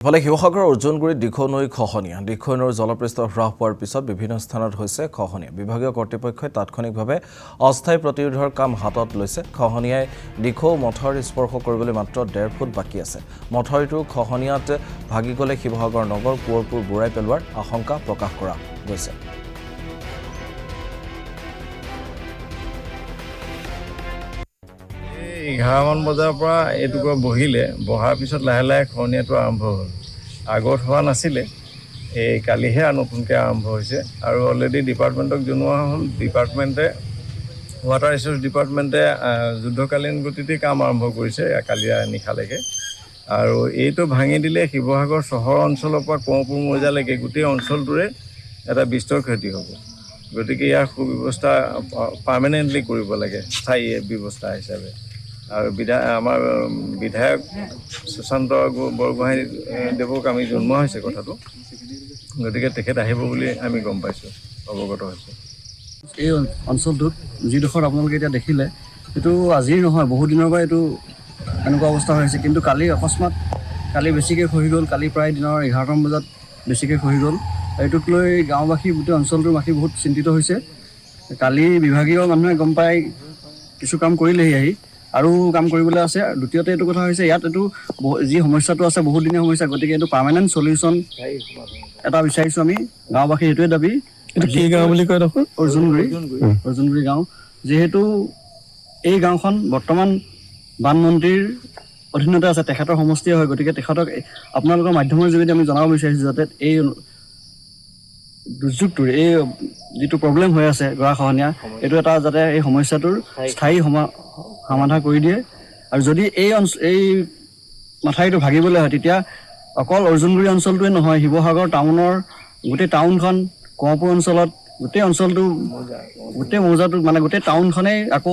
ফলে শিৱসাগৰৰ অৰ্জুনগুৰিত দিখৌ নৈ খহনীয়া দিখৌ নৈৰ জলপৃষ্ঠ হ্ৰাস পোৱাৰ পিছত বিভিন্ন স্থানত হৈছে খহনীয়া বিভাগীয় কৰ্তৃপক্ষই তাৎক্ষণিকভাৱে অস্থায়ী প্ৰতিৰোধৰ কাম হাতত লৈছে খহনীয়াই দিখৌ মথাউৰি স্পৰ্শ কৰিবলৈ মাত্ৰ 1.5 ফুট বাকী আছে মথাউৰিটো খহনীয়াত ভাগি গলে শিৱসাগৰ নগৰ কুঁৱৰপুৰ বুৰাই পেলোৱাৰ আশংকা প্ৰকাশ কৰা গৈছে মান বজাৰ পৰা এইটুকুৰা বহিলে বহাৰ পিছত লাহে লাহে খহনীয়াটো আৰম্ভ হ'ল আগত হোৱা নাছিলে এই কালিহে নতুনকৈ আৰম্ভ হৈছে আৰু অলৰেডি ডিপাৰ্টমেণ্টক জনোৱা হ'ল ডিপাৰ্টমেণ্টে ৱাটাৰ ৰিচোৰ্চ ডিপাৰ্টমেণ্টে যুদ্ধকালীন গতিতে কাম আৰম্ভ কৰিছে কালি নিশালৈকে আৰু এইটো ভাঙি দিলে শিৱসাগৰ চহৰ অঞ্চলৰ পৰা কুঁৱৰপুৰ মৌজালৈকে গোটেই অঞ্চলটোৰে এটা বিস্তৰ ক্ষতি হ'ব গতিকে ইয়াৰ সুব্যৱস্থা পাৰ্মানেণ্টলি কৰিব লাগে স্থায়ী ব্যৱস্থা হিচাপে আৰু আমাৰ বিধায়ক সুশান্ত বৰগোহাঁই দেৱক আমি জনোৱা হৈছে কথাটো গতিকে তেখেত আহিব বুলি আমি গম পাইছোঁ অৱগত হৈছোঁ এই অঞ্চলটোত যিডোখৰ আপোনালোকে এতিয়া দেখিলে এইটো আজিৰ নহয় বহু দিনৰ পৰা এইটো এনেকুৱা অৱস্থা হৈ আছে কিন্তু কালি অকস্মাত কালি বেছিকৈ খহি গ'ল কালি প্ৰায় দিনৰ 11টা বজাত বেছিকৈ খহি গ'ল এইটোক লৈ গাঁওবাসী গোটেই অঞ্চলটোৰ বাসী বহুত চিন্তিত হৈছে কালি বিভাগীয় মানুহে গম পাই কিছু কাম কৰিলেহি আহি আৰু কাম কৰিবলৈ আছে দ্বিতীয়তে এইটো কথা হৈছে ইয়াত এইটো যি সমস্যাটো আছে বহুত দিনীয়া সমস্যা গতিকে এইটো পাৰ্মানেণ্ট সলিউশ্যন এটা বিচাৰিছোঁ আমি গাঁওবাসী সেইটোৱে দাবী এইটো কি গাঁও বুলি কয় দেখোন অৰ্জুনগুৰি গাঁও যিহেতু এই গাঁওখন বৰ্তমান বানমন্ত্ৰীৰ অধীনতে আছে তেখেতৰ সমষ্টিয়ে হয় গতিকে তেখেতক আপোনালোকৰ মাধ্যমৰ যোগেদি আমি জনাব বিচাৰিছোঁ যাতে এই দুৰ্যোগটোৰ এই যিটো প্ৰব্লেম হৈ আছে গৰাখহনীয়া এইটো এটা যাতে এই সমস্যাটোৰ স্থায়ী সমাধান কৰি দিয়ে আৰু যদি এই মাথাউৰিটো ভাগিবলৈ হয় তেতিয়া অকল অৰ্জুনগুৰি অঞ্চলটোৱে নহয় শিৱসাগৰ টাউনৰ গোটেই টাউনখন কুঁৱৰপুৰ অঞ্চলত গোটেই অঞ্চলটো গোটেই মৌজাটো মানে গোটেই টাউনখনেই আকৌ